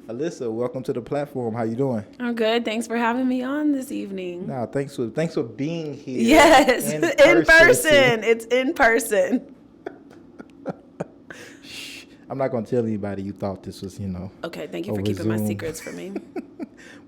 Alyssa, welcome to the platform. How you doing? I'm good. Thanks for having me on this evening. No, thanks for being here. Yes, in person. It's in person. Shh. I'm not gonna tell anybody you thought this was, Okay, thank you for over keeping Zoom. my secrets for me.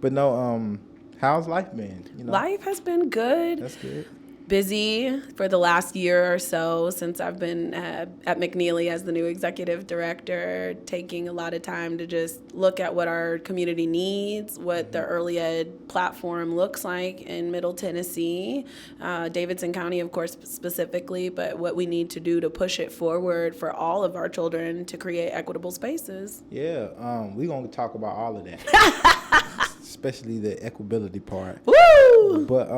But no, how's life been? Life has been good. That's good. Busy for the last year or so since I've been at McNeely as the new executive director, taking a lot of time to just look at what our community needs, what the early ed platform looks like in Middle Tennessee, Davidson County, of course, specifically, but what we need to do to push it forward for all of our children to create equitable spaces. Yeah, we're going to talk about all of that, especially the equitability part. Woo! But,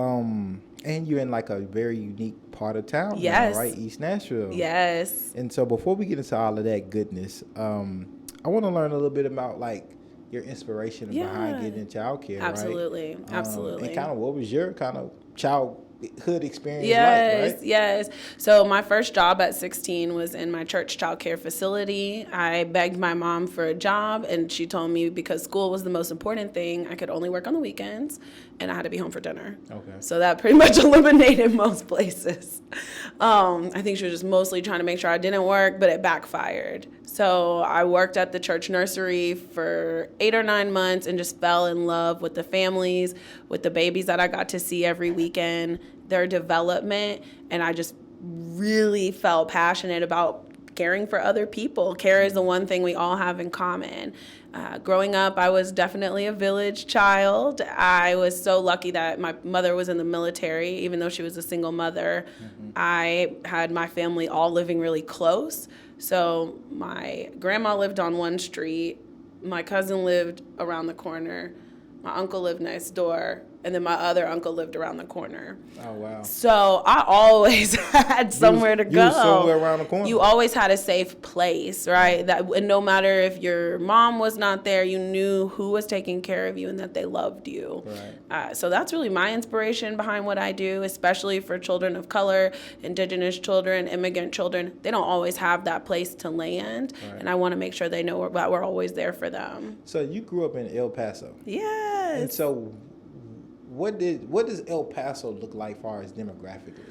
and you're in like a very unique part of town Yes. now, right? East Nashville. Yes. And so before we get into all of that goodness, I want to learn a little bit about like your inspiration behind getting into childcare, Absolutely. right? Absolutely. And kind of what was your kind of childhood experience Yes, like, right? yes. So my first job at 16 was in my church child care facility. I begged my mom for a job, and she told me because school was the most important thing, I could only work on the weekends, and I had to be home for dinner. Okay. So that pretty much eliminated most places. I think she was just mostly trying to make sure I didn't work, but it backfired. So I worked at the church nursery for 8 or 9 months and just fell in love with the families, with the babies that I got to see every weekend, their development, and I just really felt passionate about caring for other people. Care is the one thing we all have in common. Growing up, I was definitely a village child. I was so lucky that my mother was in the military, even though she was a single mother. Mm-hmm. I had my family all living really close. So my grandma lived on one street, my cousin lived around the corner, my uncle lived next door, and then my other uncle lived around the corner. Oh, wow. So I always had somewhere to go. You was somewhere around the corner. You always had a safe place, right? And no matter if your mom was not there, you knew who was taking care of you and that they loved you. Right. So that's really my inspiration behind what I do, especially for children of color, indigenous children, immigrant children. They don't always have that place to land, Right. and I want to make sure they know that we're always there for them. So you grew up in El Paso. Yes. And so what does El Paso look like as far as demographically?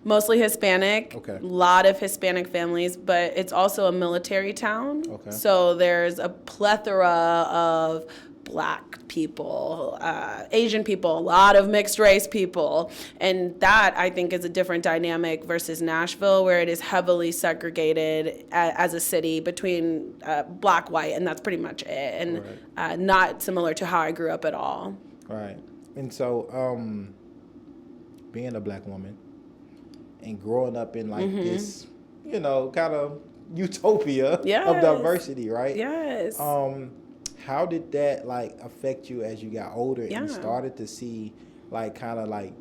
Mostly Hispanic. Okay. A lot of Hispanic families, but it's also a military town. Okay. So there's a plethora of Black people, Asian people, a lot of mixed race people. And that, I think, is a different dynamic versus Nashville, where it is heavily segregated as a city between Black, white, and that's pretty much it. And Right. Not similar to how I grew up at all. Right. And so being a Black woman and growing up in like this, kind of utopia of diversity, right? Yes. How did that like affect you as you got older Yeah. and started to see like kind of like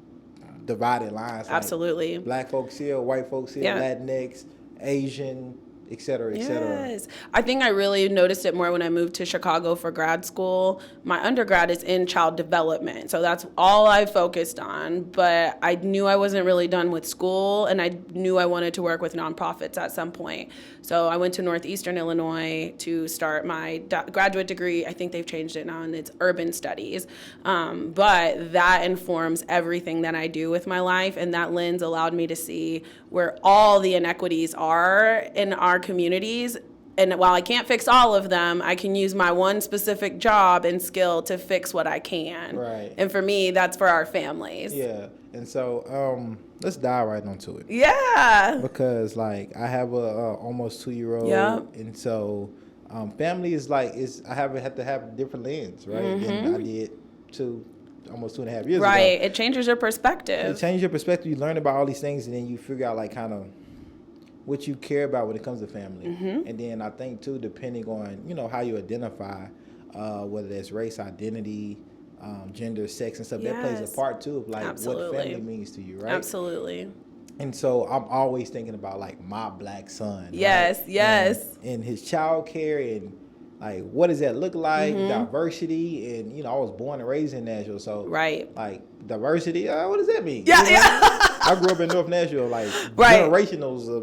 divided lines? Absolutely. Like Black folks here, white folks here, Latinx, Asian, et cetera, et cetera. Yes. I think I really noticed it more when I moved to Chicago for grad school. My undergrad is in child development, so that's all I focused on. But I knew I wasn't really done with school, and I knew I wanted to work with nonprofits at some point. So I went to Northeastern Illinois to start my graduate degree. I think they've changed it now, and it's urban studies. But that informs everything that I do with my life, and that lens allowed me to see where all the inequities are in our communities. And while I can't fix all of them, I can use my one specific job and skill to fix what I can. Right. And for me, that's for our families. Yeah. And so let's dive right onto it. Yeah. Because like I have a almost 2-year-old. Yeah. And so family is I have to have a different lens, right? Than I did almost 2.5 years ago. Right. It changes your perspective. It changes your perspective. You learn about all these things, and then you figure out like kind of what you care about when it comes to family. And then I think too, depending on how you identify, whether that's race, identity, gender, sex, and stuff, that plays a part too of like what family means to you, right? Absolutely. And so I'm always thinking about like my Black son. Yes, right? yes. And his child care and like, what does that look like? Diversity, and you know, I was born and raised in Nashville, so like diversity. What does that mean? Yeah, you know? I grew up in North Nashville, like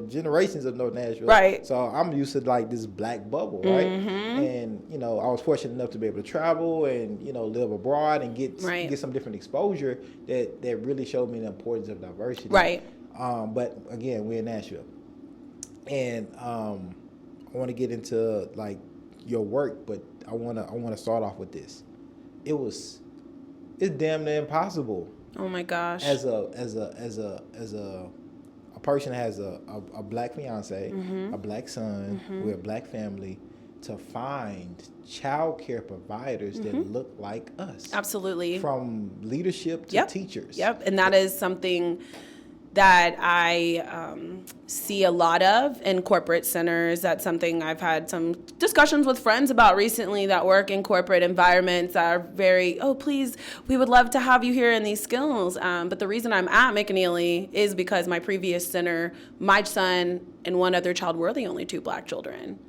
generations of North Nashville. Right. So I'm used to like this black bubble, right? And you know, I was fortunate enough to be able to travel and you know live abroad and get some different exposure that really showed me the importance of diversity. Right. But again, we're in Nashville, and I want to get into like your work, but I want to start off with this. It's damn near impossible. Oh my gosh. As a person that has a black fiance, a black son, with a black family, to find child care providers that look like us. Absolutely. From leadership to teachers. Yep. And that is something that I see a lot of in corporate centers. That's something I've had some discussions with friends about recently that work in corporate environments that are very, please, we would love to have you here in these skills. But the reason I'm at McNeely is because my previous center, my son and one other child were the only 2 black children.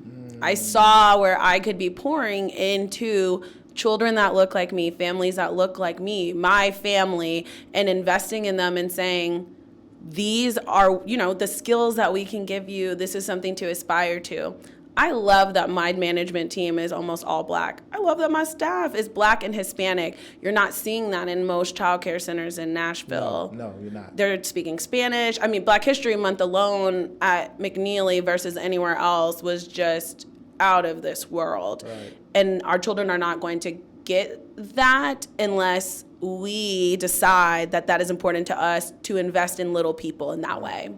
I saw where I could be pouring into children that look like me, families that look like me, my family, and investing in them and saying, these are, you know, the skills that we can give you. This is something to aspire to. I love that my management team is almost all black. I love that my staff is black and Hispanic. You're not seeing that in most childcare centers in Nashville. No, you're not. They're speaking Spanish. I mean, Black History Month alone at McNeely versus anywhere else was just out of this world. Right. And our children are not going to get that unless we decide that that is important to us to invest in little people in that way.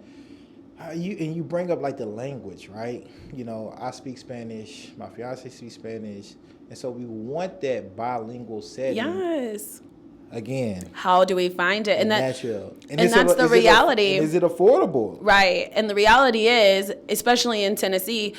You bring up like the language, right? You know, I speak Spanish, my fiance speaks Spanish, and so we want that bilingual setting. Yes. Again, how do we find it? And that's the reality. Is it affordable? Right. And the reality is, especially in Tennessee,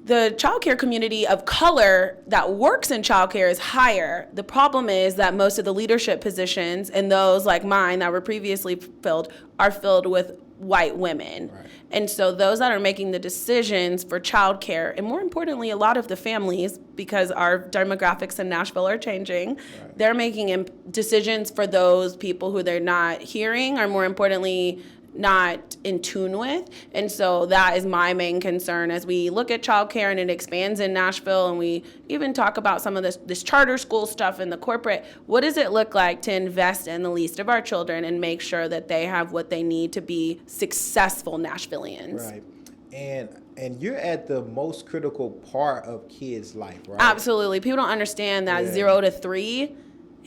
the childcare community of color that works in childcare is higher. The problem is that most of the leadership positions, and those like mine that were previously filled, are filled with white women. Right. And so those that are making the decisions for childcare, and more importantly, a lot of the families, because our demographics in Nashville are changing, right, they're making decisions for those people who they're not hearing, or more importantly, not in tune with. And so that is my main concern as we look at childcare and it expands in Nashville, and we even talk about some of this charter school stuff in the corporate. What does it look like to invest in the least of our children and make sure that they have what they need to be successful Nashvillians? Right. And you're at the most critical part of kids' life, right? Absolutely. People don't understand that 0 to 3,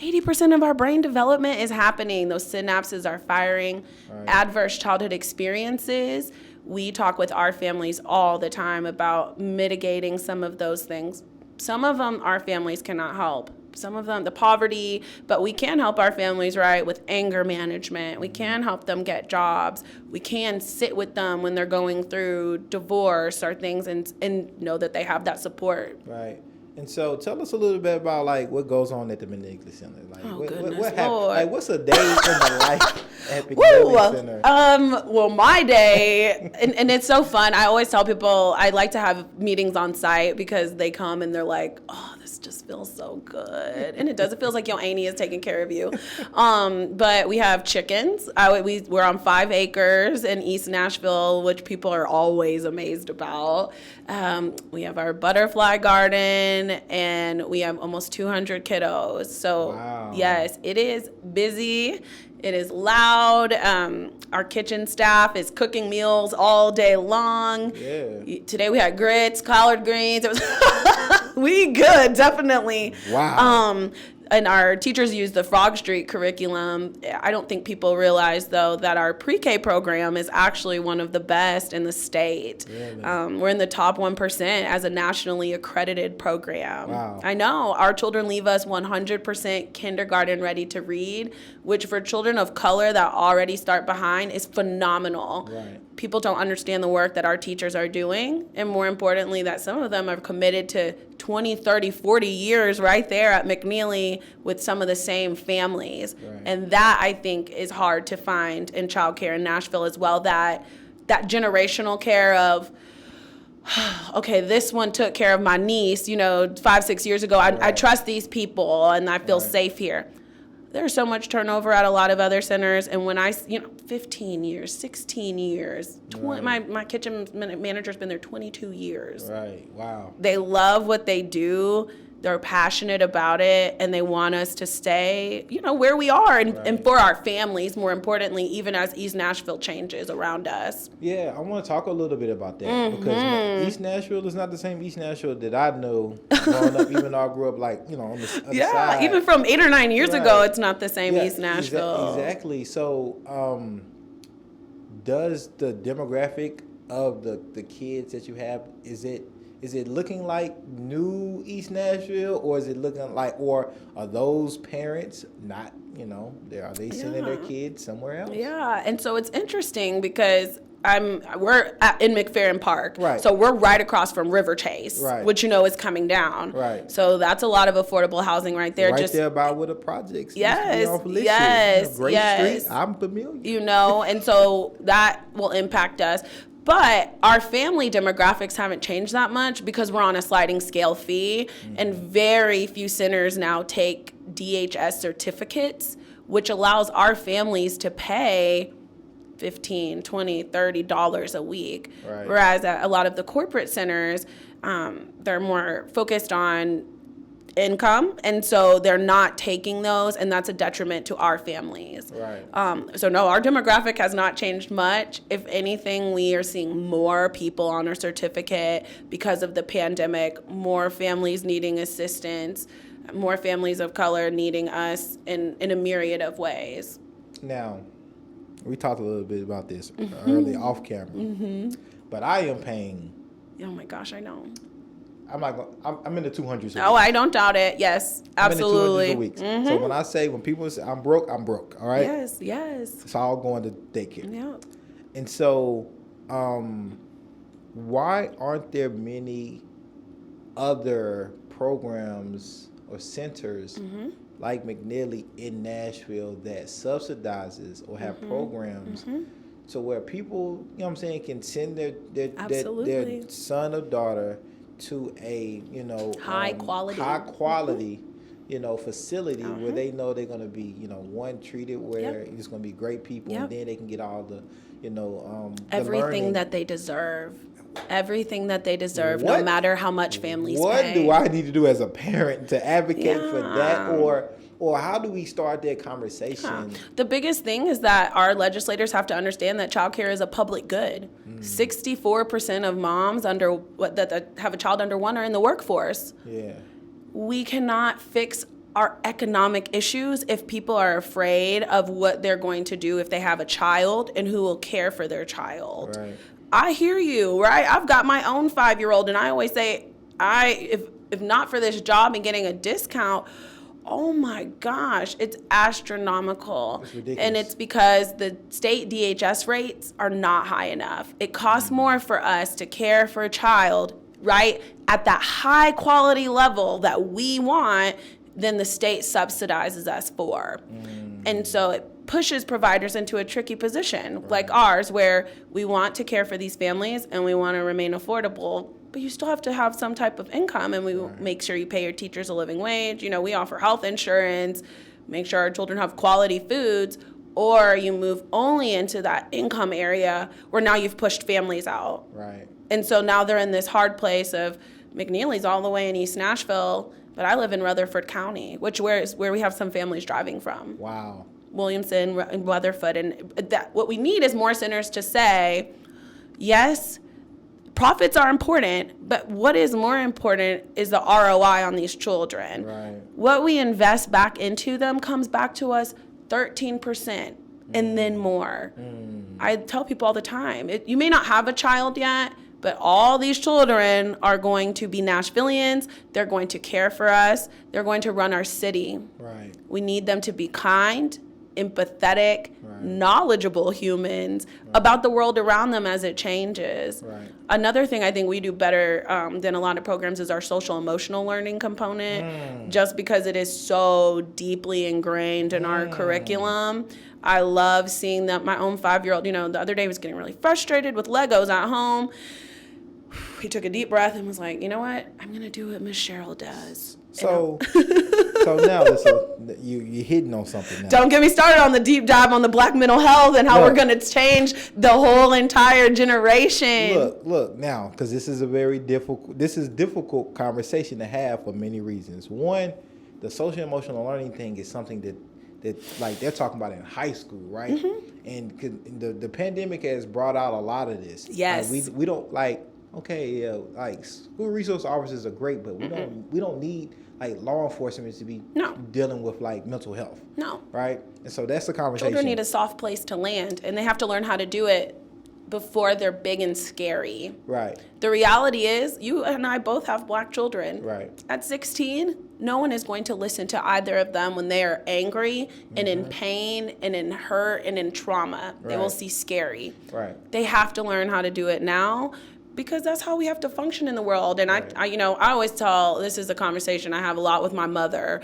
80% of our brain development is happening. Those synapses are firing. Right. Adverse childhood experiences. We talk with our families all the time about mitigating some of those things. Some of them our families cannot help. Some of them, the poverty, but we can help our families, right, with anger management. We can help them get jobs. We can sit with them when they're going through divorce or things and know that they have that support. Right. And so tell us a little bit about like what goes on at the McNeely Center. Like what happens? Like what's a day in the life at McNeely Center? Well, my day, and it's so fun. I always tell people I like to have meetings on site because they come and they're like, oh, this just feels so good. And it does. It feels like your auntie is taking care of you. But we have chickens. We're on 5 acres in East Nashville, which people are always amazed about. We have our butterfly garden, and we have almost 200 kiddos. So, wow. Yes, it is busy. It is loud. Our kitchen staff is cooking meals all day long. Yeah. Today we had grits, collard greens. It was we good, definitely. Wow. And our teachers use the Frog Street curriculum. I don't think people realize, though, that our pre-K program is actually one of the best in the state. Really? We're in the top 1% as a nationally accredited program. Wow. I know. Our children leave us 100% kindergarten ready to read, which for children of color that already start behind is phenomenal. Right. People don't understand the work that our teachers are doing, and more importantly, that some of them are committed to 20, 30, 40 years right there at McNeely with some of the same families. Right. And that, I think, is hard to find in childcare in Nashville as well, that generational care of, okay, this one took care of my niece, 5-6 years ago. I trust these people and I feel safe here. There's so much turnover at a lot of other centers. And when 15 years, 16 years, my kitchen manager's been there 22 years. Right. Wow. They love what they do. They're passionate about it, and they want us to stay, where we are and for our families, more importantly, even as East Nashville changes around us. Yeah, I want to talk a little bit about that because East Nashville is not the same East Nashville that I know growing up, even though I grew up on the other side. Even from 8 or 9 years ago, it's not the same East Nashville. Exactly. So, does the demographic of the kids that you have, is it looking like new East Nashville, or is it looking like, or are those parents not, are they sending their kids somewhere else? Yeah, and so it's interesting because we're in McFerrin Park, right? So we're right across from River Chase, right? Which is coming down, right? So that's a lot of affordable housing right there, right there by where the projects. Yes, Great Street. I'm familiar. And so that will impact us. But our family demographics haven't changed that much because we're on a sliding scale fee, and very few centers now take DHS certificates, which allows our families to pay $15, $20, $30 a week. Right. Whereas at a lot of the corporate centers, they're more focused on income, and so they're not taking those, and that's a detriment to our families. Right. So no, our demographic has not changed much. If anything, we are seeing more people on our certificate because of the pandemic, more families needing assistance, more families of color needing us in a myriad of ways. Now, we talked a little bit about this early off camera, but I am paying. Oh my gosh, I know. I'm in the 200s. Oh, I don't doubt it. Yes, absolutely. I'm in the 200s a week. So when people say I'm broke, I'm broke. All right. Yes. It's all going to daycare. Yeah. And so, why aren't there many other programs or centers like McNeely in Nashville that subsidizes or have programs to where people, can send their son or daughter to a high quality facility where they know they're going to be treated where it's going to be great people, and then they can get all the everything that they deserve. Everything that they deserve, no matter how much families pay. What do I need to do as a parent to advocate for that, or how do we start that conversation? The biggest thing is that our legislators have to understand that childcare is a public good. 64% of moms that have a child under 1 are in the workforce. Yeah. We cannot fix our economic issues if people are afraid of what they're going to do if they have a child and who will care for their child. Right. I hear you, right? I've got my own 5-year-old, and I always say, if not for this job and getting a discount, oh my gosh, it's astronomical. It's ridiculous. And it's because the state DHS rates are not high enough. It costs more for us to care for a child, right, at that high quality level that we want than the state subsidizes us for. And so it pushes providers into a tricky position like ours, where we want to care for these families and we want to remain affordable, but you still have to have some type of income, and we make sure you pay your teachers a living wage. We offer health insurance, make sure our children have quality foods, or you move only into that income area where now you've pushed families out. Right. And so now they're in this hard place of McNeely's all the way in East Nashville, but I live in Rutherford County, where we have some families driving from. Wow. Williamson and Rutherford, and what we need is more centers to say, yes, profits are important, but what is more important is the ROI on these children. Right. What we invest back into them comes back to us 13% and then more. I tell people all the time, you may not have a child yet, but all these children are going to be Nashvillians. They're going to care for us. They're going to run our city. Right. We need them to be kind, empathetic, knowledgeable humans about the world around them as it changes. Right. Another thing I think we do better than a lot of programs is our social emotional learning component, just because it is so deeply ingrained in our curriculum. I love seeing that. My own 5-year-old, the other day was getting really frustrated with Legos at home. he took a deep breath and was like, you know what? I'm going to do what Miss Cheryl does. So, so now you're hitting on something now. Don't get me started on the deep dive on the Black mental health and how we're going to change the whole entire generation. Look now, because this is a difficult conversation to have for many reasons. One, the social emotional learning thing is something that like they're talking about in high school, right? And the pandemic has brought out a lot of this. Yes. Like we don't like, okay, yeah, like school resource officers are great, but we don't need like law enforcement to be dealing with like mental health. No. Right? And so that's the conversation. Children need a soft place to land, and they have to learn how to do it before they're big and scary. Right. The reality is, you and I both have Black children. Right. At 16, no one is going to listen to either of them when they are angry and in pain and in hurt and in trauma. They will see scary. Right. They have to learn how to do it now, because that's how we have to function in the world. And I always tell, this is a conversation I have a lot with my mother,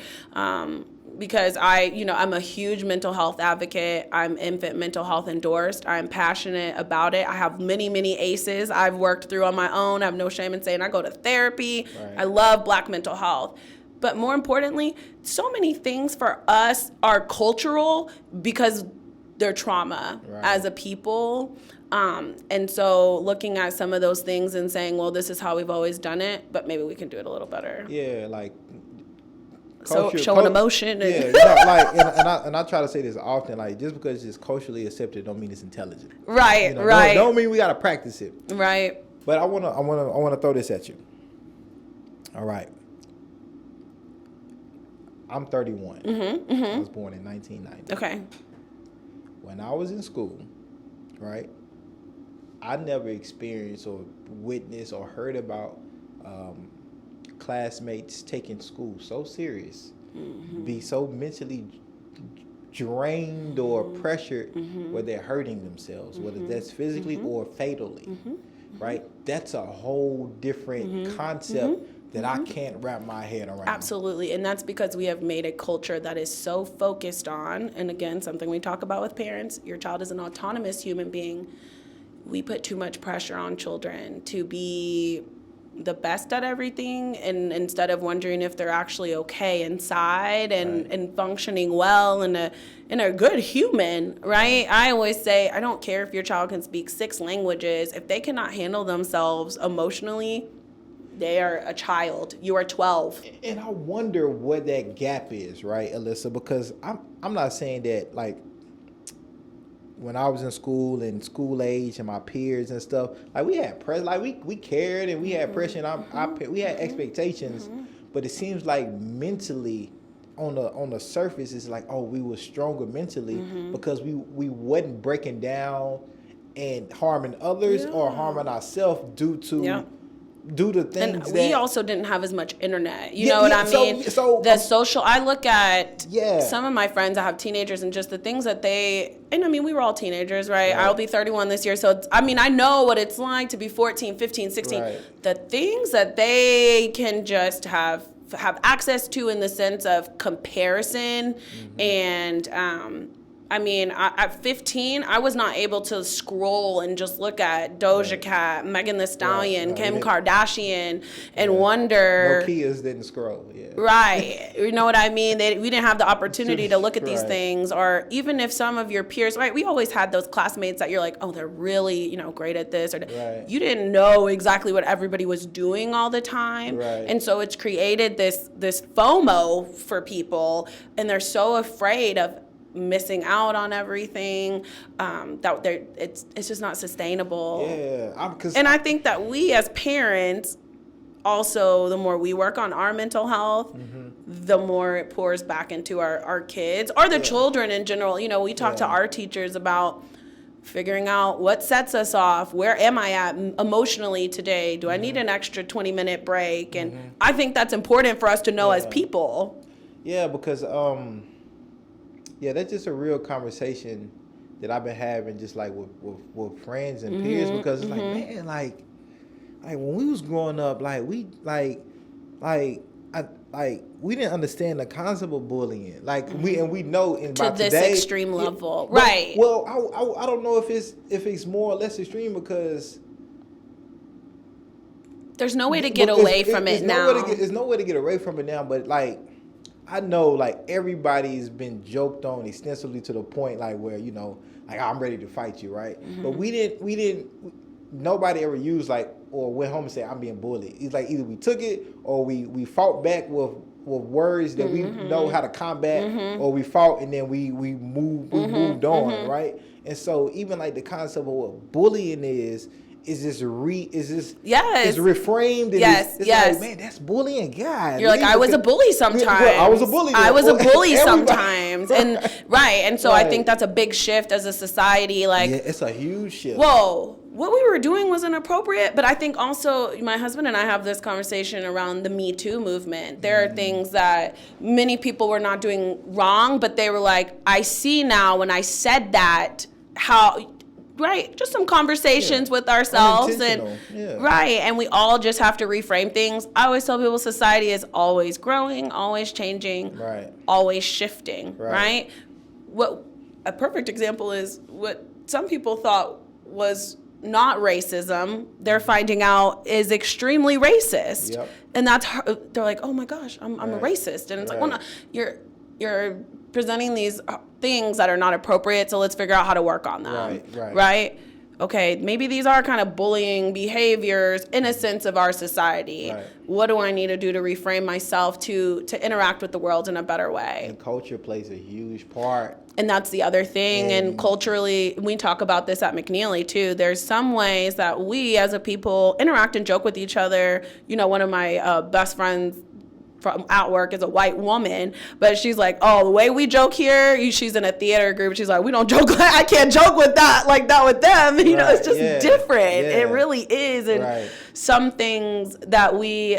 because I'm a huge mental health advocate. I'm infant mental health endorsed. I'm passionate about it. I have many, many ACEs I've worked through on my own. I have no shame in saying I go to therapy. Right. I love Black mental health. But more importantly, so many things for us are cultural because they're trauma as a people. And so looking at some of those things and saying, well, this is how we've always done it, but maybe we can do it a little better. Yeah, like showing emotion. And and I try to say this often, like just because it's culturally accepted don't mean it's intelligent. Right, right. Don't mean we gotta practice it. Right. But I wanna throw this at you. All right. I'm 31. I was born in 1990. Okay. When I was in school, right, I never experienced or witnessed or heard about classmates taking school so serious, be so mentally drained or pressured where they're hurting themselves, whether that's physically or fatally, right? That's a whole different concept that I can't wrap my head around. Absolutely. And that's because we have made a culture that is so focused on, and again, something we talk about with parents, your child is an autonomous human being. We put too much pressure on children to be the best at everything, and instead of wondering if they're actually okay inside and functioning well and a good human, right? I always say, I don't care if your child can speak 6 languages. If they cannot handle themselves emotionally, they are a child. You are 12. And I wonder what that gap is, right, Alyssa? Because I'm not saying that, like, when I was in school and school age and my peers and stuff, like we had we cared and we had pressure and we had expectations, but it seems like mentally, on the surface, it's like, oh, we were stronger mentally because we wasn't breaking down and harming others or harming ourselves due to things. And we also didn't have as much internet. You know what I mean? So the social, I look at some of my friends that have teenagers and just the things that we were all teenagers, right? I'll be 31 this year. So, I know what it's like to be 14, 15, 16. Right. The things that they can just have access to in the sense of comparison and, at 15, I was not able to scroll and just look at Doja Cat, Megan Thee Stallion, Kim Kardashian, and wonder. No kids didn't scroll. Yeah. Right. You know what I mean? We didn't have the opportunity to look at these things, or even if some of your peers, right? We always had those classmates that you're like, oh, they're really, great at this, or you didn't know exactly what everybody was doing all the time, and so it's created this FOMO for people, and they're so afraid of missing out on everything, that it's just not sustainable. And I think that we as parents also, the more we work on our mental health, the more it pours back into our kids or the children in general. We talk to our teachers about figuring out what sets us off. Where am I at emotionally today? Do I need an extra 20-minute break? And I think that's important for us to know as people. Yeah, because that's just a real conversation that I've been having just like with friends and peers, because it's like, man, like when we was growing up, we didn't understand the concept of bullying. Like we know to this today, extreme level. Right. Well, I don't know if it's more or less extreme, because There's no way to get away from it now. There's no way to get away from it now, but like, I know like everybody's been joked on extensively to the point like where, you know, like I'm ready to fight you, right? Mm-hmm. But nobody ever used like, or went home and said, I'm being bullied. It's like either we took it or we fought back with words that we know how to combat, or we fought and then we moved on, right? And so even like the concept of what bullying is just it's reframed. And yes. Like, man, that's bullying. God, you're like, I was a bully sometimes. I was a bully. I was a bully sometimes, and right. And so I think that's a big shift as a society. Like, yeah, it's a huge shift. Whoa, what we were doing was inappropriate. But I think also my husband and I have this conversation around the Me Too movement. There are things that many people were not doing wrong, but they were like, I see now when I said that how. Right, just some conversations with ourselves, and right, and we all just have to reframe things. I always tell people society is always growing, always changing, right, always shifting, right? What a perfect example is what some people thought was not racism, they're finding out is extremely racist, and that's they're like, oh my gosh, I'm a racist, and it's like, well, no, you're presenting these things that are not appropriate, so let's figure out how to work on them. Right? Okay, maybe these are kind of bullying behaviors in a sense of our society. Right. What do I need to do to reframe myself to interact with the world in a better way? And culture plays a huge part. And that's the other thing. And culturally, we talk about this at McNeely too. There's some ways that we as a people interact and joke with each other. You know, one of my best friends from at work is a white woman, but she's like, oh, the way we joke here, she's in a theater group, she's like, we don't joke, I can't joke with that like that with them. You know, it's just different. It really is. And some things that we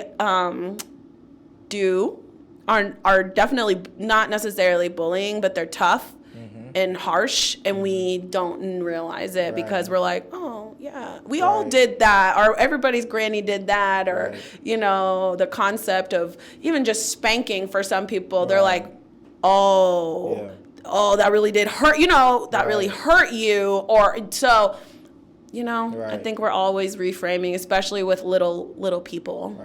do are definitely not necessarily bullying, but they're tough and harsh, and we don't realize it because we're like, oh yeah, we all did that, or everybody's granny did that, or you know, the concept of even just spanking for some people, they're like, oh that really did hurt, you know, that really hurt you, or so, you know, I think we're always reframing, especially with little people.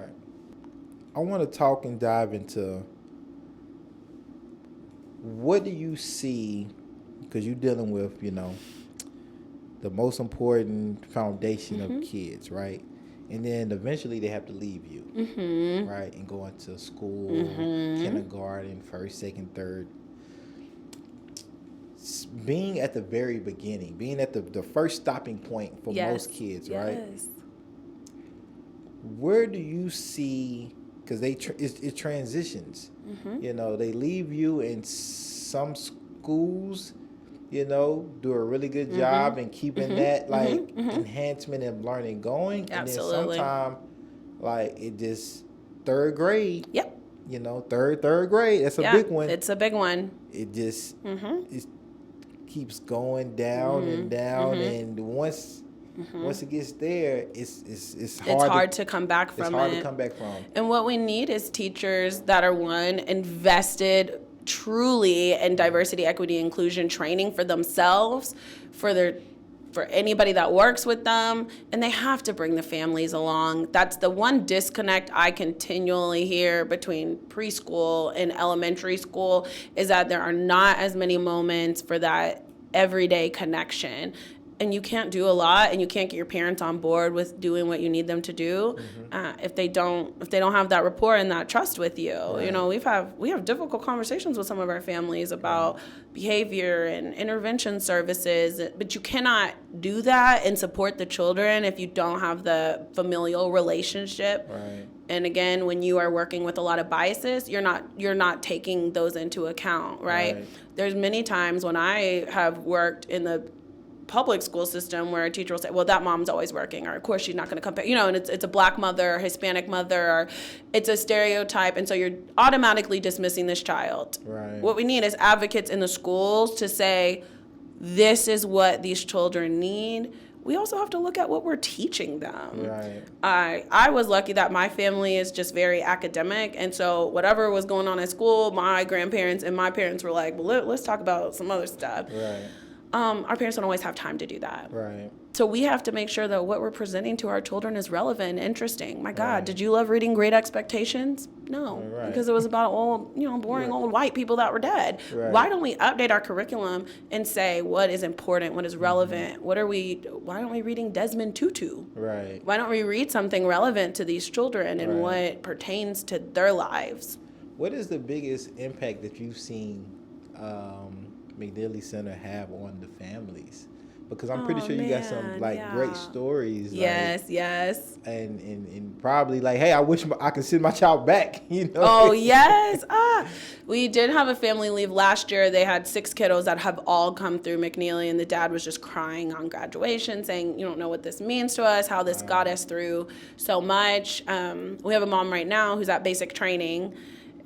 I want to talk and dive into, what do you see, because you're dealing with, you know, the most important foundation of kids, right? And then eventually they have to leave you, right? And go into school, kindergarten, first, second, third. Being at the very beginning, being at the first stopping point for most kids, right? Where do you see, because it transitions, you know, they leave you in some schools, you know, do a really good job in keeping that like enhancement of learning going. Absolutely. And then sometimes like it just third grade. You know, third grade. That's a big one. It's a big one. It just it keeps going down and down, and once it gets there, it's hard to come back from. It's hard to come back from. And what we need is teachers that are invested truly in diversity, equity, inclusion training for themselves, for anybody that works with them, and they have to bring the families along. That's the one disconnect I continually hear between preschool and elementary school, is that there are not as many moments for that everyday connection. And you can't do a lot, and you can't get your parents on board with doing what you need them to do if they don't have that rapport and that trust with you. You know, we have difficult conversations with some of our families about behavior and intervention services, but you cannot do that and support the children if you don't have the familial relationship. And again, when you are working with a lot of biases, you're not taking those into account, right? There's many times when I have worked in the public school system where a teacher will say, well, that mom's always working, or of course she's not going to come back, you know, and it's a black mother or Hispanic mother, or it's a stereotype, and so you're automatically dismissing this child. What we need is advocates in the schools to say, this is what these children need. We also have to look at what we're teaching them. I was lucky that my family is just very academic, and so whatever was going on at school, my grandparents and my parents were like, well, let's talk about some other stuff. our parents don't always have time to do that. Right. So we have to make sure that what we're presenting to our children is relevant and interesting. My God, Right. did you love reading Great Expectations? No, Right. because it was about old, boring old white people that were dead. Right. Why don't we update our curriculum and say what is important, what is relevant? Why aren't we reading Desmond Tutu? Right. Why don't we read something relevant to these children and Right. what pertains to their lives? What is the biggest impact that you've seen McNeely Center have on the families? Because I'm pretty sure you got some great stories. Yes, yes. And probably hey, I wish I could send my child back. Oh yes. We did have a family leave last year. They had 6 kiddos that have all come through McNeely, and the dad was just crying on graduation, saying, "You don't know what this means to us, how this got us through so much." We have a mom right now who's at basic training.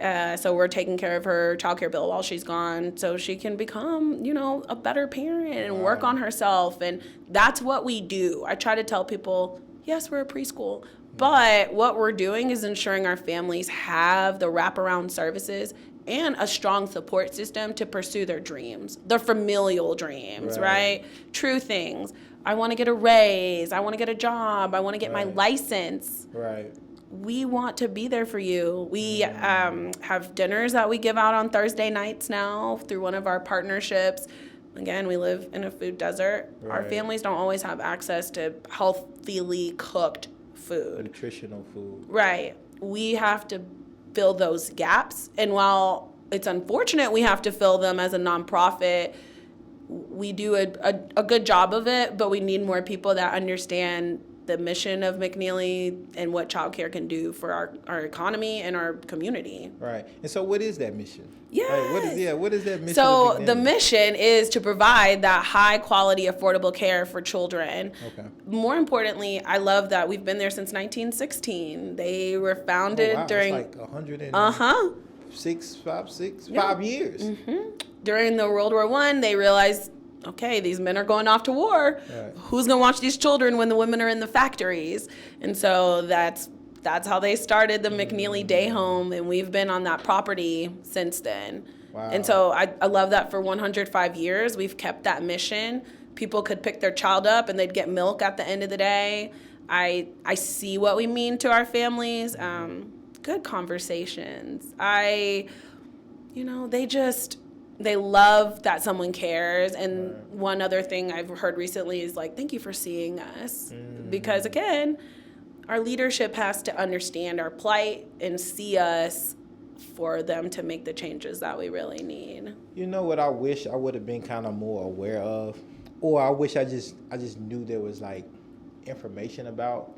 So we're taking care of her childcare bill while she's gone so she can become, a better parent and work on herself. And that's what we do. I try to tell people, yes, we're a preschool, but what we're doing is ensuring our families have the wraparound services and a strong support system to pursue their dreams, their familial dreams, right? True things. I want to get a raise. I want to get a job. I want to get my license. Right. We want to be there for you. We have dinners that we give out on Thursday nights now through one of our partnerships. Again, we live in a food desert. Right. Our families don't always have access to healthily cooked food. Nutritional food. Right. We have to fill those gaps. And while it's unfortunate we have to fill them as a nonprofit, we do a good job of it, but we need more people that understand the mission of McNeely and what childcare can do for our economy and our community. Right. And so what is that mission? Yes. Like, what is that mission? So of the McNeely? mission is to provide that high quality, affordable care for children. Okay. More importantly, I love that we've been there since 1916. They were founded during... It's like 100 and... 5 years. Mm-hmm. During the World War I, they realized, okay, these men are going off to war. Right. Who's going to watch these children when the women are in the factories? And so that's how they started the McNeely Day Home, and we've been on that property since then. Wow. And so I love that for 105 years, we've kept that mission. People could pick their child up, and they'd get milk at the end of the day. I see what we mean to our families. Good conversations. They love that someone cares. And one other thing I've heard recently is thank you for seeing us. Because again, our leadership has to understand our plight and see us for them to make the changes that we really need. You know what I wish I would have been kind of more aware of? Or I wish I just knew there was information about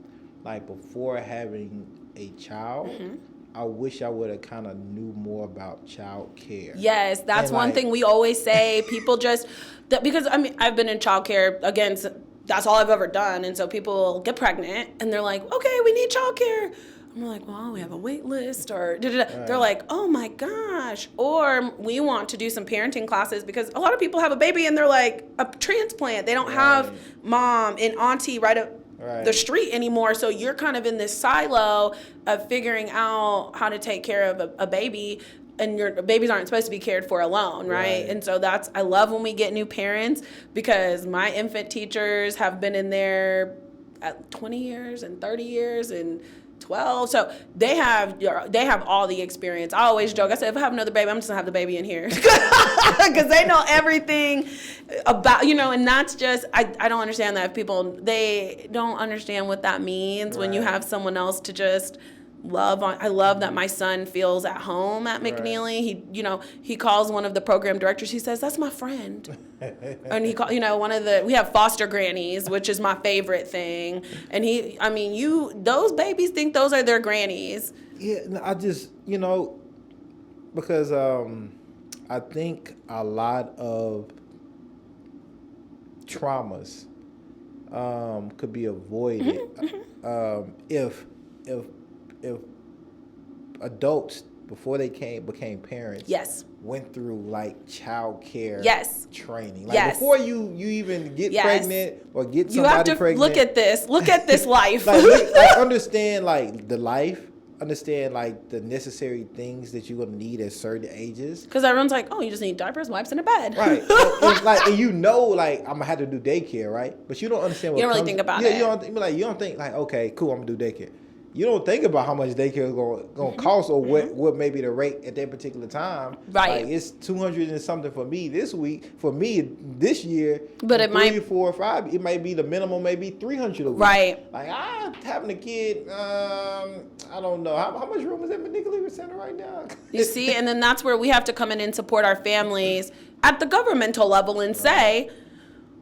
before having a child. Mm-hmm. I wish I would have kind of knew more about child care. Yes, that's one thing we always say. People because I've been in child care, again, that's all I've ever done. And so people get pregnant and they're like, okay, we need child care. I'm like, well, we have a wait list or da-da-da. They're like, oh my gosh. Or we want to do some parenting classes because a lot of people have a baby and they're like a transplant. They don't have mom and auntie right up the street anymore. So you're kind of in this silo of figuring out how to take care of a baby, and your babies aren't supposed to be cared for alone, right? And so I love when we get new parents, because my infant teachers have been in there at 20 years and 30 years and 12. So they have all the experience. I always joke. I say, if I have another baby, I'm just gonna have the baby in here because they know everything about, and that's just, I don't understand that. If people, they don't understand what that means when you have someone else to just love on. I love that my son feels at home at McNeely. He calls one of the program directors. He says, that's my friend. And he we have foster grannies, which is my favorite thing. And those babies think those are their grannies. Yeah, I just, because I think a lot of traumas could be avoided if adults, before they became parents, went through child care training. Before you even get pregnant or get somebody pregnant. Look at this life. Understand the life understand like the necessary things that you're gonna need at certain ages. Because everyone's like, oh, you just need diapers, wipes, and a bed. Right. And you know, like I'm gonna have to do daycare, right? But you don't understand what You don't really think about it. You don't think like, okay, cool, I'm gonna do daycare. You don't think about how much daycare is gonna cost or what may be the rate at that particular time. Right. Like it's $200 and something for me this week. For me this year, but it might 3, 4, 5. It might be the minimum, maybe $300 a week. Right. Like having a kid, I don't know how much room is at Manicola Center right now. You see, and then that's where we have to come in and support our families at the governmental level and say,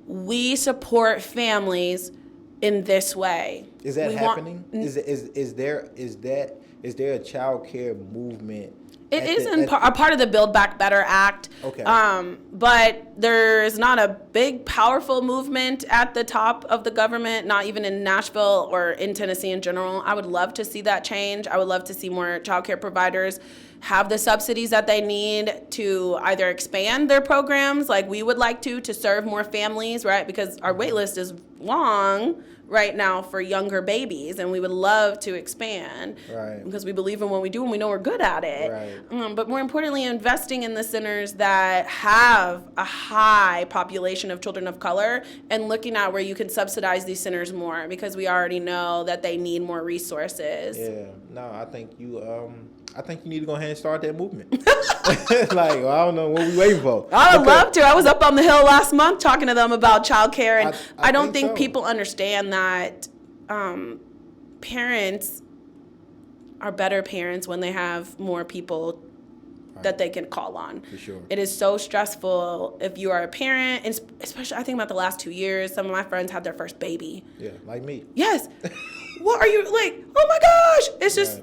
we support families in this way. Is that happening? Is there a child care movement? It is a part of the Build Back Better Act. Okay. But there's not a big, powerful movement at the top of the government, not even in Nashville or in Tennessee in general. I would love to see that change. I would love to see more child care providers have the subsidies that they need to either expand their programs like we would like to serve more families, right? Because our wait list is long right now for younger babies, and we would love to expand, right? Because we believe in what we do and we know we're good at it. Right. But more importantly, investing in the centers that have a high population of children of color and looking at where you can subsidize these centers more, because we already know that they need more resources. Yeah. No, I think you need to go ahead and start that movement. Like, well, I don't know what we waiting for. I would love to. I was up on the Hill last month talking to them about childcare, and I don't think people understand that parents are better parents when they have more people that they can call on. For sure. It is so stressful if you are a parent, and especially I think about the last 2 years, some of my friends had their first baby. Yeah, like me. Yes. What are you, like, oh my gosh. It's just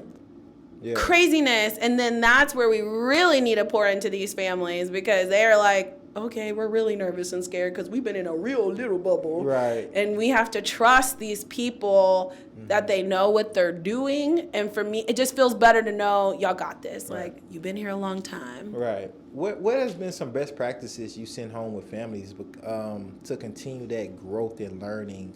Yeah. craziness. And then that's where we really need to pour into these families, because they're like, okay, we're really nervous and scared because we've been in a real little bubble. Right. And we have to trust these people that they know what they're doing. And for me, it just feels better to know y'all got this. Right. Like, you've been here a long time. Right. What has been some best practices you send home with families to continue that growth and learning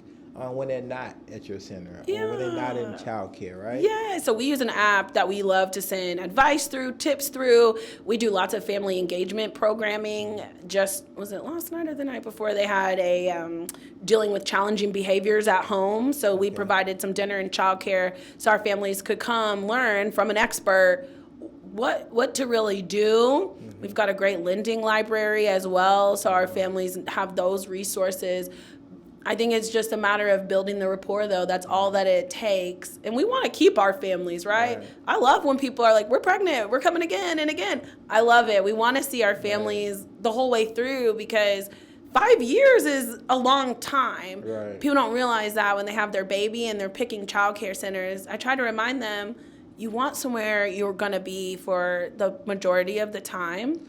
when they're not at your center or when they're not in childcare, right? Yeah, so we use an app that we love to send advice through, tips through. We do lots of family engagement programming. Just, was it last night or the night before, they had a dealing with challenging behaviors at home. So we provided some dinner and childcare so our families could come learn from an expert what to really do. Mm-hmm. We've got a great lending library as well, so our families have those resources. I think it's just a matter of building the rapport, though. That's all that it takes. And we want to keep our families, right? I love when people are like, we're pregnant, we're coming again and again. I love it. We want to see our families the whole way through, because 5 years is a long time. Right. People don't realize that when they have their baby and they're picking childcare centers. I try to remind them, you want somewhere you're going to be for the majority of the time.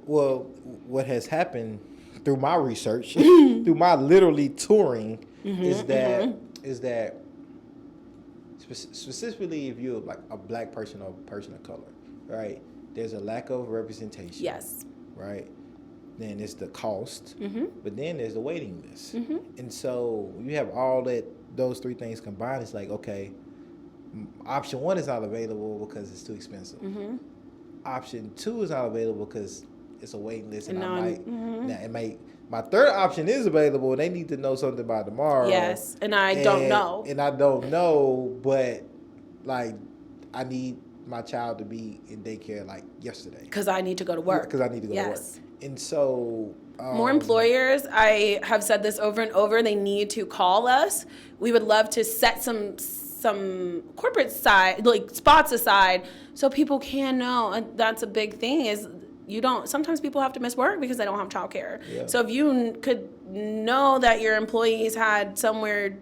Well, what has happened through my research, through my literally touring, is that specifically if you're like a black person or a person of color, right? There's a lack of representation. Yes. Right? Then it's the cost, but then there's the waiting list. And so you have those three things combined. It's like, okay, option 1 is not available because it's too expensive. Option 2 is not available because it's a waiting list, and my third option is available, and they need to know something by tomorrow. Yes, and I don't know. And I don't know, but like I need my child to be in daycare like yesterday. Because I need to go to work. Because I need to go to work. And so more employers, I have said this over and over, they need to call us. We would love to set some corporate side, like spots aside, so people can know. And that's a big thing, is sometimes people have to miss work because they don't have childcare. Yeah. So if you could know that your employees had somewhere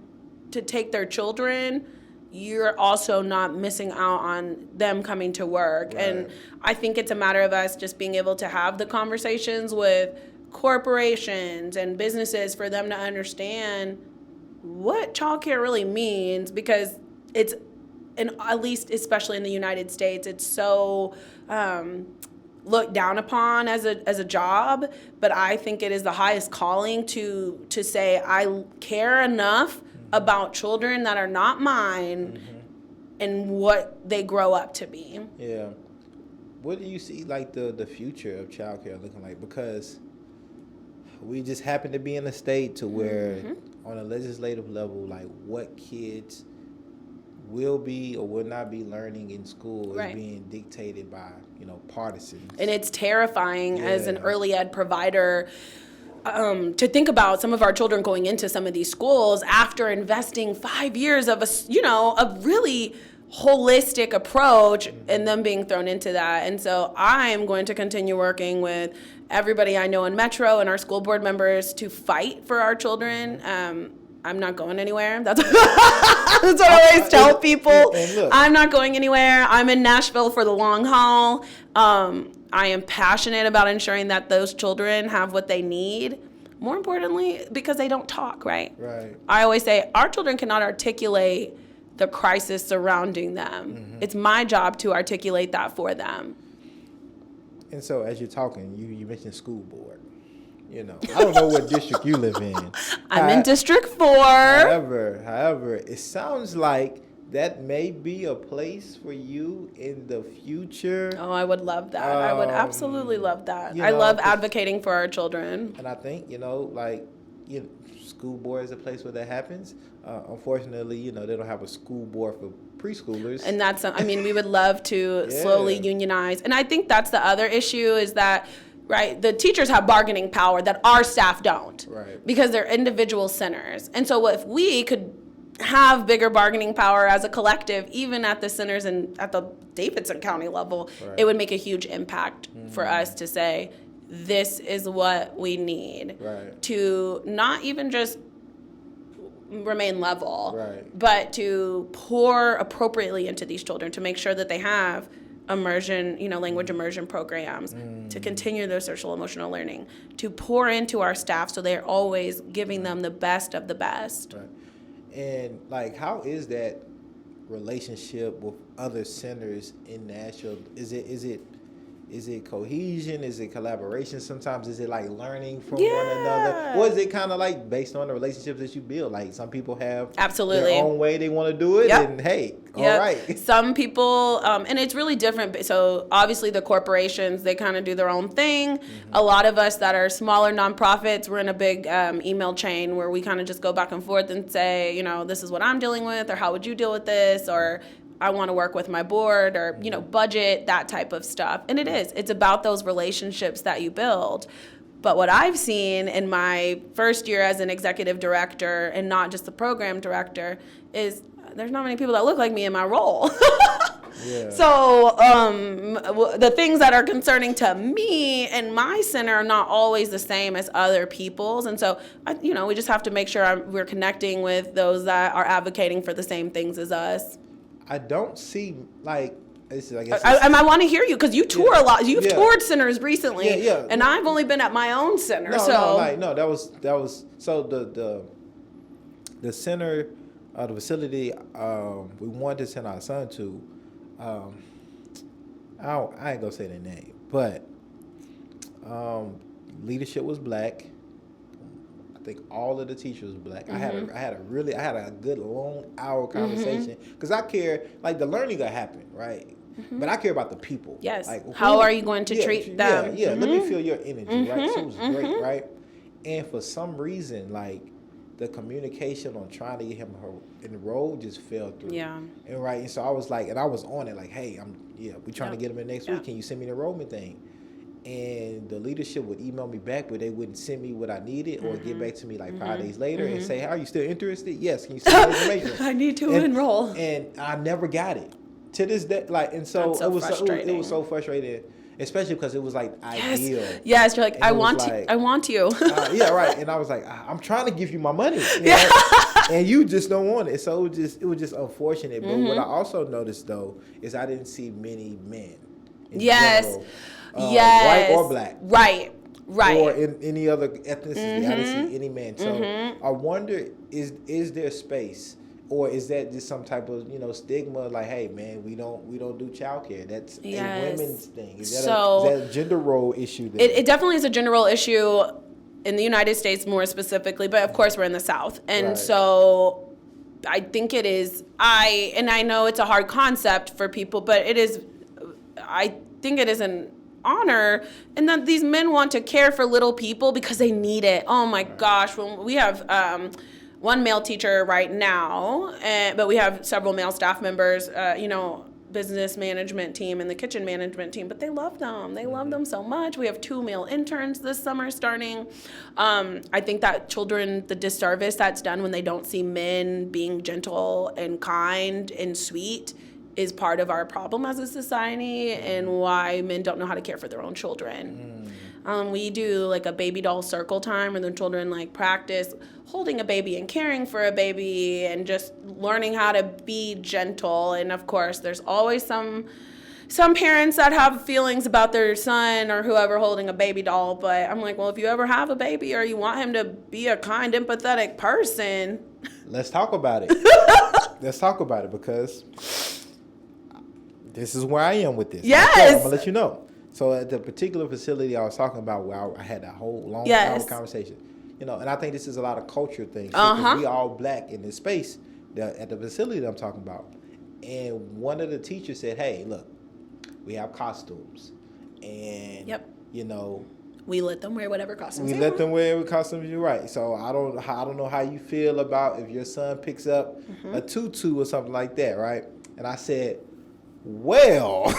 to take their children, you're also not missing out on them coming to work. Right. And I think it's a matter of us just being able to have the conversations with corporations and businesses for them to understand what childcare really means, because it's, and at least especially in the United States, it's so looked down upon as a job, but I think it is the highest calling to say I care enough about children that are not mine and what they grow up to be. Yeah. What do you see like the future of childcare looking like? Because we just happen to be in a state to where on a legislative level, like what kids will be or will not be learning in school is being dictated by, partisans. And it's terrifying as an early ed provider to think about some of our children going into some of these schools after investing 5 years of a really holistic approach and them being thrown into that. And so I'm going to continue working with everybody I know in Metro and our school board members to fight for our children. I'm not going anywhere. That's what I always tell people. I'm not going anywhere. I'm in Nashville for the long haul. I am passionate about ensuring that those children have what they need. More importantly, because they don't talk, right? Right. I always say our children cannot articulate the crisis surrounding them. It's my job to articulate that for them. And so as you're talking, you mentioned school board. I don't know what district you live in. I'm in District 4. However, it sounds like that may be a place for you in the future. Oh, I would love that. I would absolutely love that. I love advocating for our children. And I think, school board is a place where that happens. Unfortunately, they don't have a school board for preschoolers. And we would love to slowly unionize. And I think that's the other issue is that, right, the teachers have bargaining power that our staff don't. Right. Because they're individual centers. And so if we could have bigger bargaining power as a collective, even at the centers and at the Davidson County level, it would make a huge impact for us to say, this is what we need to not even just remain level, but to pour appropriately into these children to make sure that they have immersion, language immersion programs, to continue their social emotional learning, to pour into our staff so they're always giving them the best of the best. Right. And how is that relationship with other centers in Nashville? Is it cohesion? Is it collaboration? Sometimes is it like learning from one another? Or is it kind of like based on the relationships that you build? Like some people have their own way they want to do it, and hey, all right. Some people, and it's really different. So obviously the corporations, they kind of do their own thing. A lot of us that are smaller nonprofits, we're in a big email chain where we kind of just go back and forth and say, this is what I'm dealing with, or how would you deal with this, or I want to work with my board, or, budget, that type of stuff. And it's about those relationships that you build. But what I've seen in my first year as an executive director and not just the program director is there's not many people that look like me in my role. So the things that are concerning to me and my center are not always the same as other people's. And so, we just have to make sure we're connecting with those that are advocating for the same things as us. I don't see I want to hear you because you tour a lot. You've toured centers recently, and I've only been at my own center. That was so the center, the facility we wanted to send our son to. I ain't gonna say the name, but leadership was black. I think all of the teachers was black. I had a good long hour conversation because I care, like the learning gonna happen, right? But I care about the people. Yes. How are you going to treat them? Let me feel your energy, right? So it was great, right? And for some reason, the communication on trying to get him enrolled just fell through. Yeah. And so I was I was on it, hey, we trying to get him in next week. Can you send me the enrollment thing? And the leadership would email me back, but they wouldn't send me what I needed or get back to me 5 days later and say, are you still interested? Yes. Can you send me information? I need to enroll. And I never got it to this day. And so, it was so frustrating, especially because it was ideal. Yes, you're like, I want you. Yeah, right. And I was like, I'm trying to give you my money. And you just don't want it. So it was just unfortunate. But what I also noticed though is I didn't see many men. In general, white or black. Right. Or in any other ethnicity. I didn't see any man. So I wonder, is there space, or is that just some type of stigma? Hey man, we don't do childcare. That's a women's thing. Is that a gender role issue? It definitely is a gender role issue in the United States more specifically, but of course we're in the South, and so I think it is, and I know it's a hard concept for people, but I think it is an honor, and that these men want to care for little people because they need it. Oh my gosh, when we have one male teacher right now, but we have several male staff members, business management team and the kitchen management team, but they love them. They love them so much. We have 2 male interns this summer starting. I think that children, the disservice that's done when they don't see men being gentle and kind and sweet is part of our problem as a society, and why men don't know how to care for their own children. We do like a baby doll circle time where the children like practice holding a baby and caring for a baby and just learning how to be gentle. And of course, there's always some parents that have feelings about their son or whoever holding a baby doll. But I'm like, well, if you ever have a baby or you want him to be a kind, empathetic person, let's talk about it. Let's talk about it, because this is where I am with this. Yes. I'm gonna let you know. So at the particular facility I was talking about, where I had that whole long hour conversation, and I think this is a lot of culture things. We all black in this space at the facility that I'm talking about. And one of the teachers said, hey, look, we have costumes. And, we let them wear whatever costumes we let them wear whatever costumes. You're right. So I don't know how you feel about if your son picks up a tutu or something like that, right? And I said, well...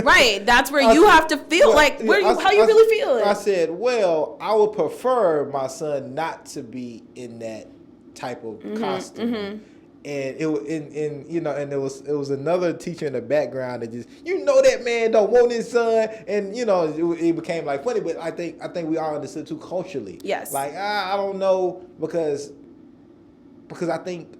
Right, that's where you have to feel how you really feel. I said, well, I would prefer my son not to be in that type of costume. And it was another teacher in the background that just, that man don't want his son, and it became like funny. But I think we all understood too culturally. Yes. Like I don't know, because I think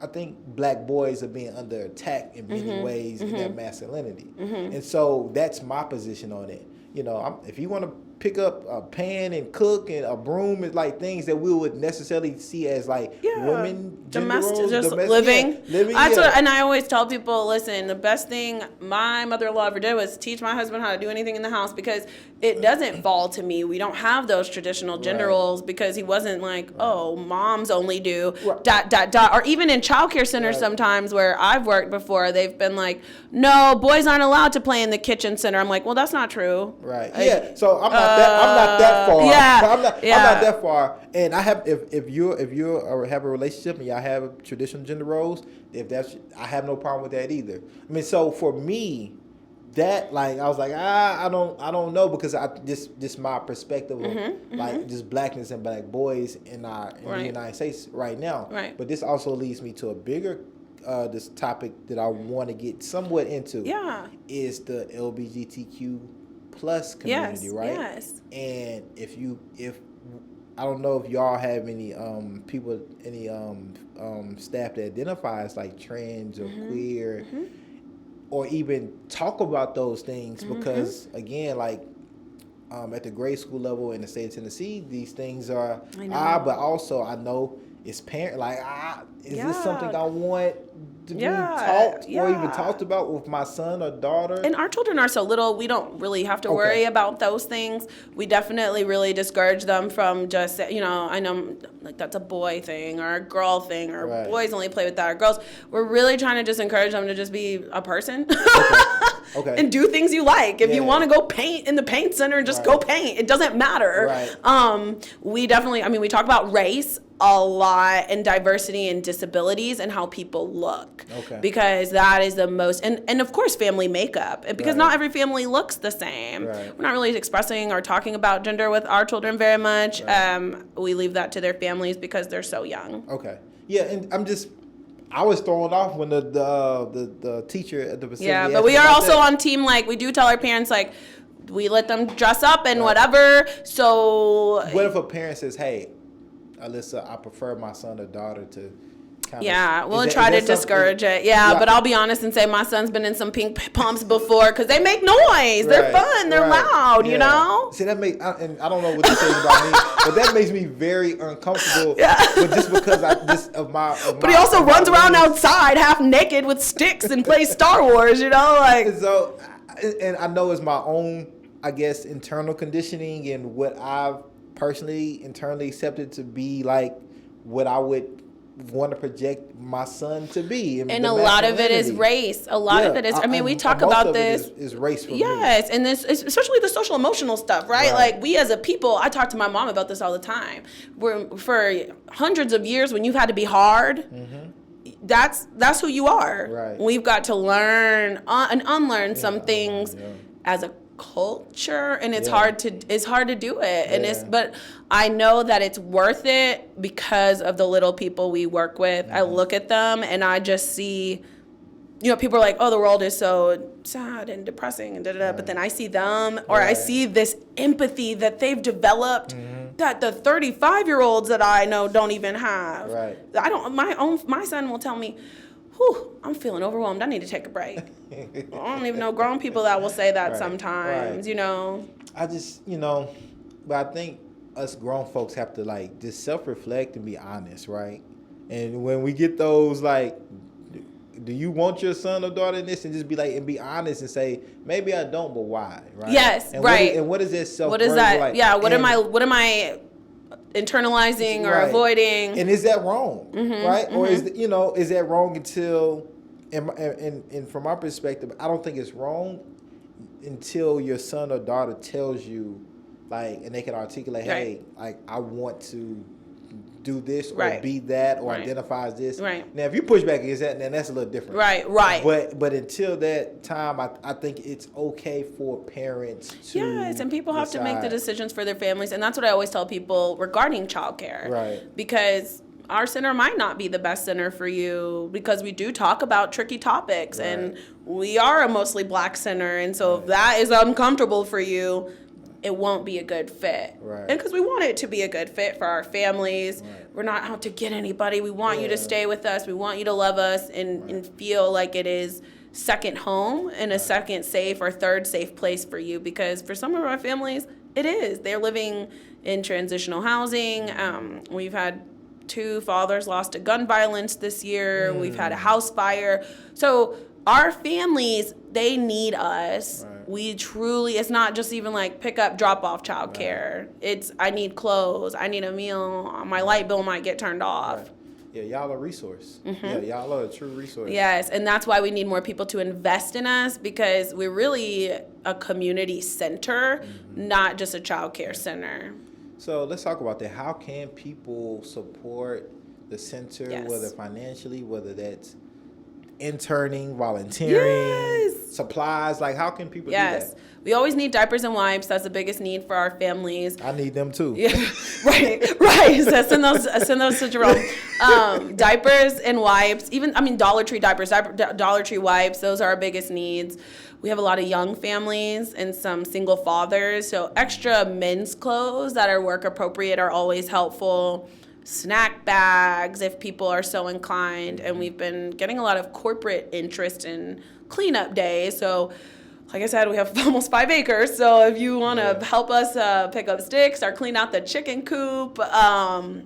black boys are being under attack in many ways in their masculinity. And so that's my position on it. If you want to pick up a pan and cook and a broom, is like things that we would necessarily see as like women, domestic living. And I always tell people, listen, the best thing my mother-in-law ever did was teach my husband how to do anything in the house, because it doesn't fall to me. We don't have those traditional gender roles, because he wasn't like, oh, moms only do ... Or even in childcare centers sometimes where I've worked before, they've been like, no, boys aren't allowed to play in the kitchen center. I'm like, well, that's not true. Right. So I'm not that far. I'm not that far. And I have, if you have a relationship and y'all have traditional gender roles, I have no problem with that either. I mean, so for me, that I was like, I don't know, because just my perspective of just blackness and black boys in the United States right now. Right. But this also leads me to a bigger this topic that I want to get somewhat into. Yeah. Is the LGBTQ plus community, right? Yes. And if I don't know if y'all have any people, any staff that identify as like trans or queer, or even talk about those things, because again, like at the grade school level in the state of Tennessee, these things are but also I know it's parent is this something I want to be taught or even talked about with my son or daughter? And our children are so little, we don't really have to worry about those things. We definitely really discourage them from just, I know like that's a boy thing or a girl thing, or boys only play with that, or girls. We're really trying to just encourage them to just be a person. And do things you like. If you want to go paint in the paint center, just go paint. It doesn't matter. We definitely, we talk about race a lot, and diversity and disabilities and how people look, because that is the most, and of course family makeup, because not every family looks the same. We're not really expressing or talking about gender with our children very much. We leave that to their families because they're so young. And I was thrown off when the teacher at the facility but we are also on team, we do tell our parents, we let them dress up and whatever. So what if a parent says, hey, Alyssa, I prefer my son or daughter to we'll try to discourage it. But I'll be honest and say my son's been in some pink pumps before, because they make noise. They're fun. They're loud, you know? See, that makes, and I don't know what this says about me, but that makes me very uncomfortable. But just because but he also runs around outside half naked with sticks and plays Star Wars, So, and I know it's my own, I guess, internal conditioning and what I've personally internally accepted to be like what I would want to project my son to be. And a lot of it is race. A lot of it is, I mean, we talk about this. Is race for me. Yes, and this, especially the social emotional stuff, right? Like, we as a people, I talk to my mom about this all the time. For hundreds of years, when you've had to be hard, that's who you are. Right. We've got to learn and unlearn some things as a culture, and it's hard to do it, and but I know that it's worth it because of the little people we work with. I look at them and I just see, people are like, oh, the world is so sad and depressing and but then I see them, or I see this empathy that they've developed that the 35-year-olds that I know don't even have. My son will tell me, whew, I'm feeling overwhelmed. I need to take a break. I don't even know grown people that will say that sometimes, I just, but I think us grown folks have to, like, just self-reflect and be honest, right? And when we get those, like, do you want your son or daughter in this? And just be like, and be honest and say, maybe I don't, but why, right? Yes, and right. What is this self-worth? What is that? Like? Yeah, what am I internalizing or avoiding? And is that wrong, right? Or is that wrong until, and from my perspective, I don't think it's wrong until your son or daughter tells you, like, and they can articulate, hey, like, I want to do this or be that or identify as this. Right. Now, if you push back against that, then that's a little different. Right. But until that time, I think it's okay for parents to and people have to make the decisions for their families, and that's what I always tell people regarding childcare. Right. Because our center might not be the best center for you, because we do talk about tricky topics, and we are a mostly Black center, and so if that is uncomfortable for you, it won't be a good fit. Right. And because we want it to be a good fit for our families. Right. We're not out to get anybody. We want you to stay with us. We want you to love us and feel like it is second home and a second safe or third safe place for you, because for some of our families, it is. They're living in transitional housing. We've had 2 fathers lost to gun violence this year. We've had a house fire. So our families, they need us. Right. We truly, it's not just even like pick up, drop off childcare. Right. It's, I need clothes, I need a meal, my light bill might get turned off. Right. Yeah, y'all are a resource. Yeah, y'all are a true resource. Yes, and that's why we need more people to invest in us, because we're really a community center, not just a child care center. So let's talk about that. How can people support the center, whether financially, whether that's interning, volunteering, supplies? Like, how can people do that? We always need diapers and wipes. That's the biggest need for our families. I need them too. Yeah, right. So send those to Jerome. Diapers and wipes. Dollar Tree diapers, Dollar Tree wipes. Those are our biggest needs. We have a lot of young families and some single fathers. So extra men's clothes that are work appropriate are always helpful. Snack bags if people are so inclined, and we've been getting a lot of corporate interest in cleanup days. So like I said, we have almost 5 acres, so if you want to help us pick up sticks or clean out the chicken coop,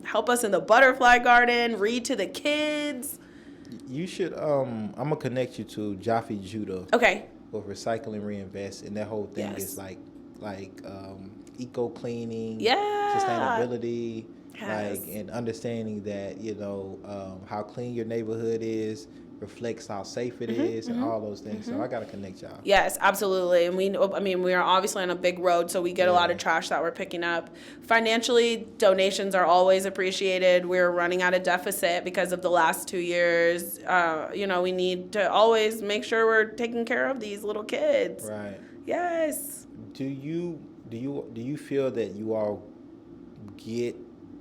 help us in the butterfly garden, read to the kids. You should, I'm going to connect you to Jaffe Judah. Okay. With Recycle and Reinvest, and that whole thing is like eco-cleaning, sustainability, like, and understanding that, how clean your neighborhood is reflects how safe it is and all those things. So I got to connect y'all. Yes, absolutely. And we are obviously on a big road, so we get a lot of trash that we're picking up. Financially, donations are always appreciated. We're running out of deficit because of the last 2 years. We need to always make sure we're taking care of these little kids. Right. Yes. Do you feel that you all get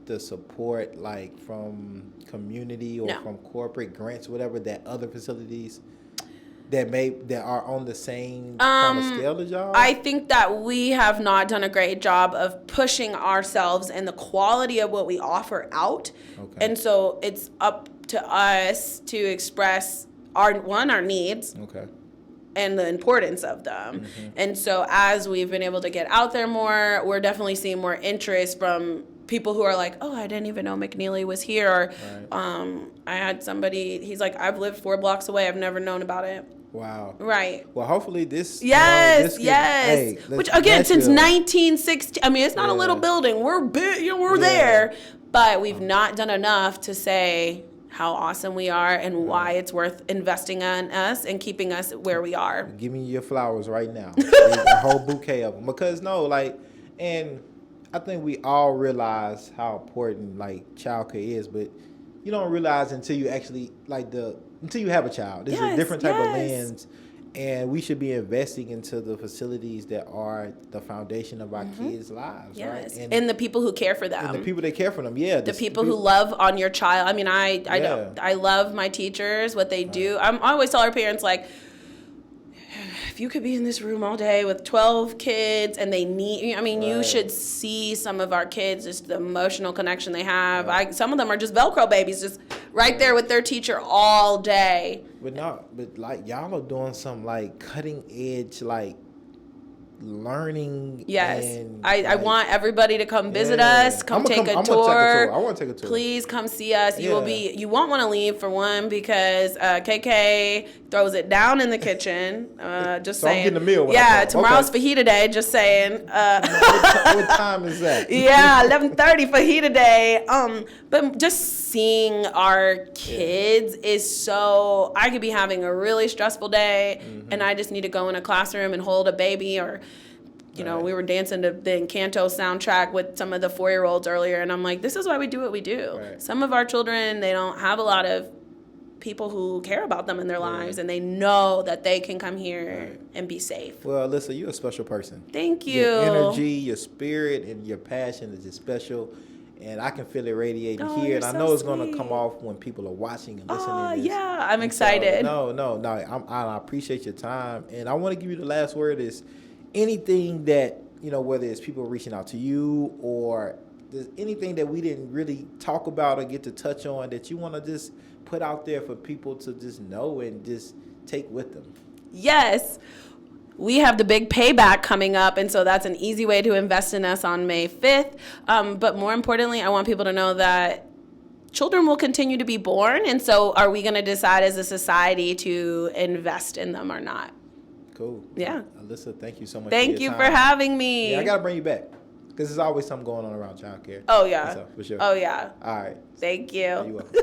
the support, like, from community or from corporate grants, whatever, that other facilities that are on the same kind of scale as y'all? I think that we have not done a great job of pushing ourselves and the quality of what we offer out. Okay. And so it's up to us to express our needs. Okay. And the importance of them. And so as we've been able to get out there more, we're definitely seeing more interest from people who are like, oh, I didn't even know McNeely was here. Or I had somebody, he's like, I've lived 4 blocks away. I've never known about it. Wow. Right. Well, hopefully this. Yes. Which, again, since 1960, it's not a little building. We're big, we're there. But we've not done enough to say, how awesome we are and why it's worth investing in us and keeping us where we are. Give me your flowers right now. A whole bouquet of them. Because and I think we all realize how important like childcare is, but you don't realize until you actually until you have a child. There's a different type of lens, and we should be investing into the facilities that are the foundation of our kids' lives, right? And the people who care for them. And the people that care for them, yeah. The people who love on your child. I mean, I love my teachers, what they do. I always tell our parents, like, if you could be in this room all day with 12 kids and they need, you should see some of our kids, just the emotional connection they have. Right. Some of them are just Velcro babies, just right there with their teacher all day. But like y'all are doing some like cutting edge, like learning. Yes. I want everybody to come visit us, take a tour. I want to take a tour. Please come see us. You won't want to leave for one because KK throws it down in the kitchen. Just so saying. I'm getting a meal. Tomorrow's fajita day. Just saying. What time is that? Yeah, 11:30 fajita day. But just seeing our kids is so. I could be having a really stressful day, and I just need to go in a classroom and hold a baby or. We were dancing to the Encanto soundtrack with some of the 4-year-olds earlier, and I'm like, this is why we do what we do. Right. Some of our children, they don't have a lot of people who care about them in their lives, and they know that they can come here and be safe. Well, Alyssa, you're a special person. Thank you. Your energy, your spirit, and your passion is just special. And I can feel it radiating here, and I know it's going to come off when people are watching and listening to this. Yeah, I'm excited. So, I appreciate your time, and I want to give you the last word is anything that, whether it's people reaching out to you or there's anything that we didn't really talk about or get to touch on that you want to just put out there for people to just know and just take with them. Yes. We have the big payback coming up, and so that's an easy way to invest in us on May 5th. But more importantly, I want people to know that children will continue to be born, and so are we going to decide as a society to invest in them or not? Cool. Yeah. Alyssa, thank you so much. Thank you for having me. Yeah, I got to bring you back because there's always something going on around childcare. Oh, yeah. So, for sure. Oh, yeah. All right. Thank you. You're welcome.